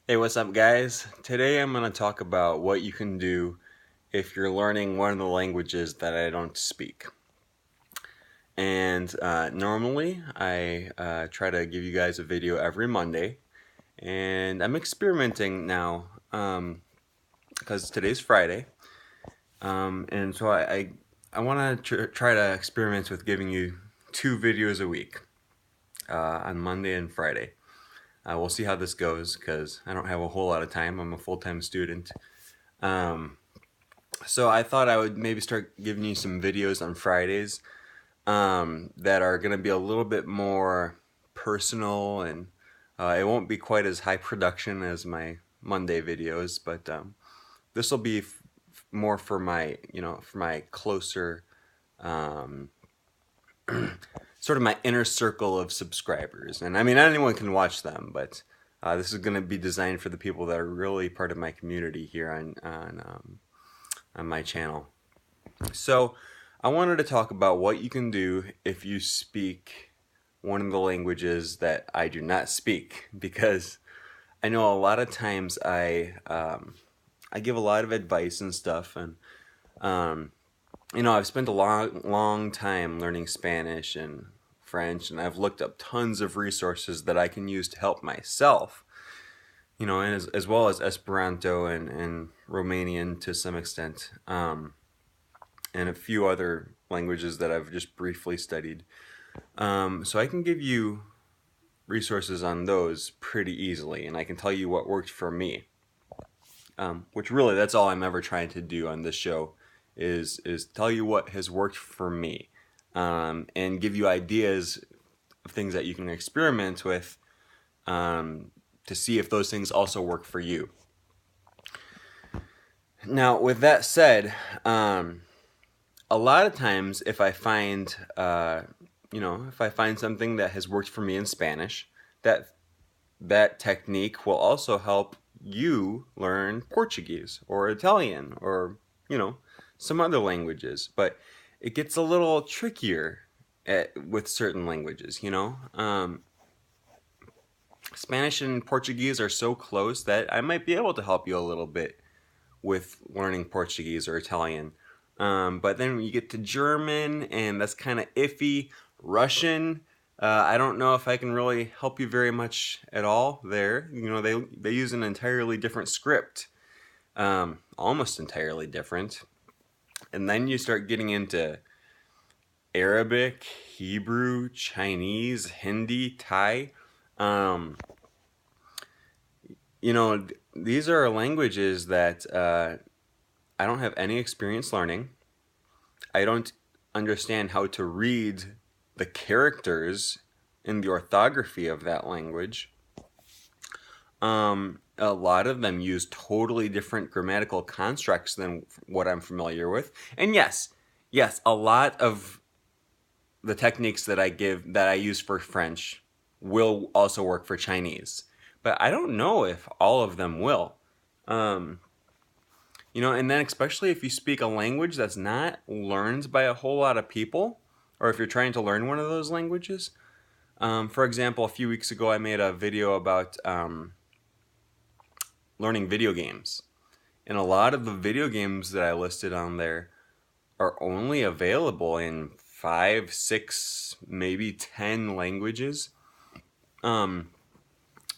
Hey, what's up, guys? Today I'm going to talk about what you can do if you're learning one of the languages that I don't speak. And normally I try to give you guys a video every Monday, and I'm experimenting now because today's Friday, and so I want to try to experiment with giving you 2 videos a week on Monday and Friday. We'll see how this goes because I don't have a whole lot of time. I'm a full-time student. So I thought I would maybe start giving you some videos on Fridays that are going to be a little bit more personal, and it won't be quite as high production as my Monday videos, but this will be more for my, for my closer, sort of my inner circle of subscribers. And I mean, anyone can watch them, but this is going to be designed for the people that are really part of my community here on my channel. So I wanted to talk about what you can do if you speak one of the languages that I do not speak, because I know a lot of times I give a lot of advice and stuff, and I've spent a long time learning Spanish and French, and I've looked up tons of resources that I can use to help myself, and as well as Esperanto and Romanian to some extent, and a few other languages that I've just briefly studied. So I can give you resources on those pretty easily, and I can tell you what worked for me, which really that's all I'm ever trying to do on this show, is tell you what has worked for me, and give you ideas of things that you can experiment with to see if those things also work for you. Now, with that said, a lot of times if I find something that has worked for me in Spanish, that technique will also help you learn Portuguese or Italian or some other languages. But it gets a little trickier with certain languages. Spanish and Portuguese are so close that I might be able to help you a little bit with learning Portuguese or Italian. But then when you get to German, and that's kind of iffy. Russian, I don't know if I can really help you very much at all there. They use an entirely different script, almost entirely different. And then you start getting into Arabic, Hebrew, Chinese, Hindi, Thai. These are languages that I don't have any experience learning. I don't understand how to read the characters in the orthography of that language. A lot of them use totally different grammatical constructs than what I'm familiar with. And yes, a lot of the techniques that I use for French will also work for Chinese. But I don't know if all of them will. And then especially if you speak a language that's not learned by a whole lot of people, or if you're trying to learn one of those languages. For example, a few weeks ago I made a video about learning video games. And a lot of the video games that I listed on there are only available in 5, 6, maybe 10 languages.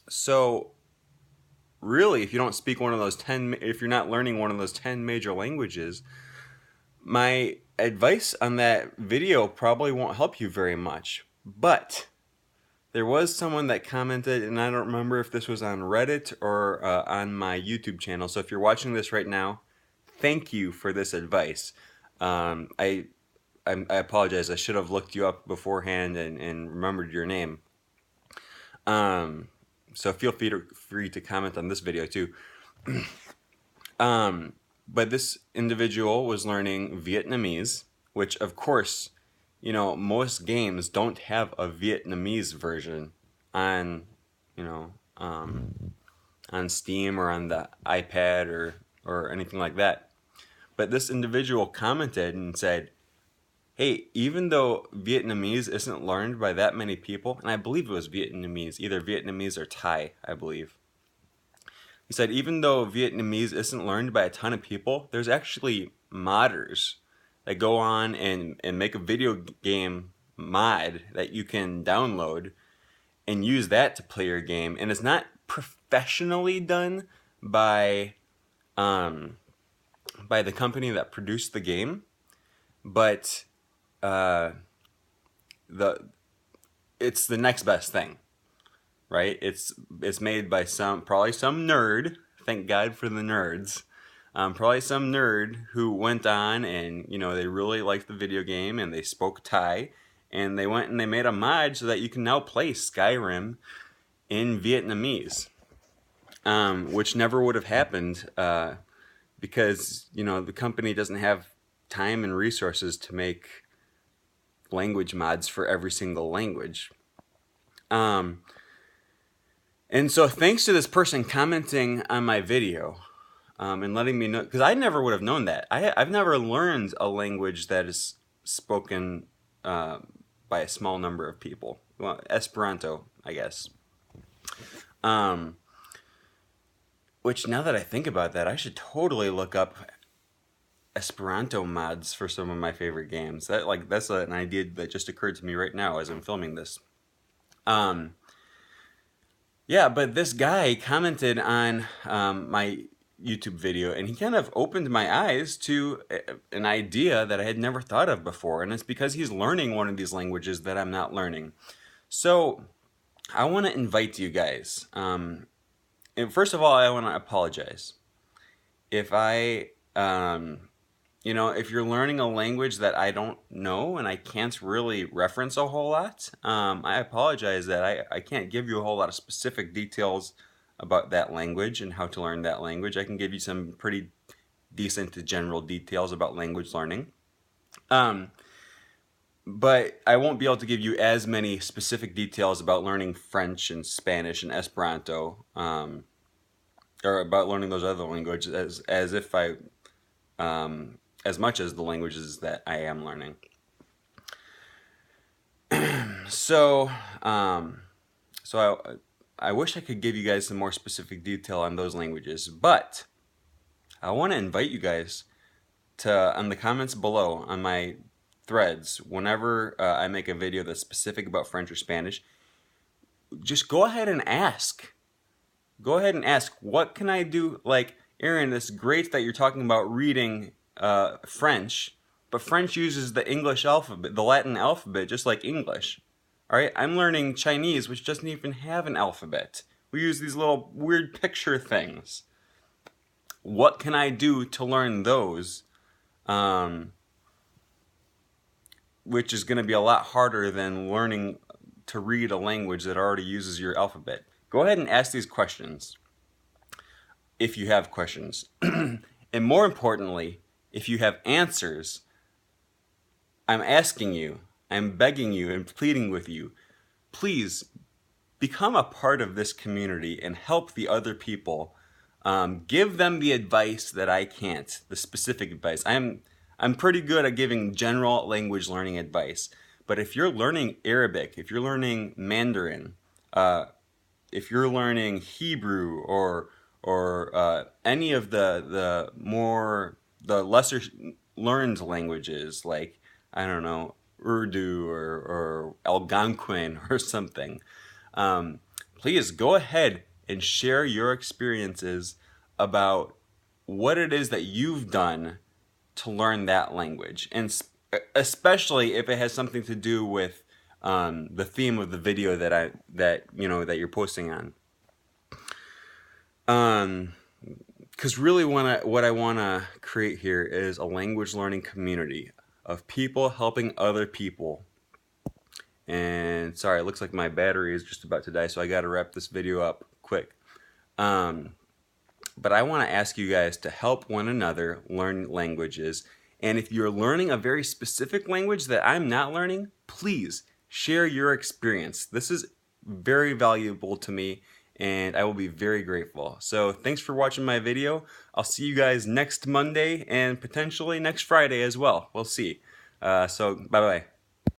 So really, if you don't speak one of those 10, if you're not learning one of those 10 major languages, my advice on that video probably won't help you very much. But there was someone that commented, and I don't remember if this was on Reddit or on my YouTube channel. So if you're watching this right now, thank you for this advice. I apologize. I should have looked you up beforehand and remembered your name. So feel free to comment on this video too. But this individual was learning Vietnamese, which of course, most games don't have a Vietnamese version on, on Steam or on the iPad or anything like that. But this individual commented and said, hey, even though Vietnamese isn't learned by that many people, and I believe it was Vietnamese, either Vietnamese or Thai, I believe. He said, even though Vietnamese isn't learned by a ton of people, there's actually modders that go on and make a video game mod that you can download and use that to play your game. And it's not professionally done by the company that produced the game, but it's the next best thing, right? It's made by probably some nerd. Thank God for the nerds. Probably some nerd who went on and they really liked the video game and they spoke Thai, and they went and they made a mod so that you can now play Skyrim in Vietnamese, which never would have happened because the company doesn't have time and resources to make language mods for every single language. And so thanks to this person commenting on my video and letting me know, because I never would have known that. I've never learned a language that is spoken by a small number of people. Well, Esperanto, I guess. Which, now that I think about that, I should totally look up Esperanto mods for some of my favorite games. That's an idea that just occurred to me right now as I'm filming this. Yeah, but this guy commented on my YouTube video, and he kind of opened my eyes to an idea that I had never thought of before, and it's because he's learning one of these languages that I'm not learning. So I want to invite you guys. And first of all, I want to apologize if if you're learning a language that I don't know and I can't really reference a whole lot. I apologize that I can't give you a whole lot of specific details about that language and how to learn that language. I can give you some pretty decent to general details about language learning. But I won't be able to give you as many specific details about learning French and Spanish and Esperanto, or about learning those other languages as if I, as much as the languages that I am learning. So I wish I could give you guys some more specific detail on those languages, but I want to invite you guys to, on the comments below on my threads, whenever I make a video that's specific about French or Spanish, just go ahead and ask. Go ahead and ask, what can I do? Like, Aaron, it's great that you're talking about reading French, but French uses the English alphabet, the Latin alphabet, just like English. All right, I'm learning Chinese, which doesn't even have an alphabet. We use these little weird picture things. What can I do to learn those? Which is going to be a lot harder than learning to read a language that already uses your alphabet. Go ahead and ask these questions if you have questions. And more importantly, if you have answers, I'm asking you, I'm begging you and pleading with you, please become a part of this community and help the other people. Give them the advice that I can't, the specific advice. I'm pretty good at giving general language learning advice, but if you're learning Arabic, if you're learning Mandarin, if you're learning Hebrew or any of the lesser learned languages, like, I don't know, Urdu or Algonquin or something, please go ahead and share your experiences about what it is that you've done to learn that language, and especially if it has something to do with the theme of the video that you're posting on. Because really what I want to create here is a language learning community of people helping other people. And sorry, it looks like my battery is just about to die, so I got to wrap this video up quick. But I want to ask you guys to help one another learn languages. And if you're learning a very specific language that I'm not learning, please share your experience. This is very valuable to me, and I will be very grateful. So thanks for watching my video. I'll see you guys next Monday and potentially next Friday as well. We'll see. So bye-bye.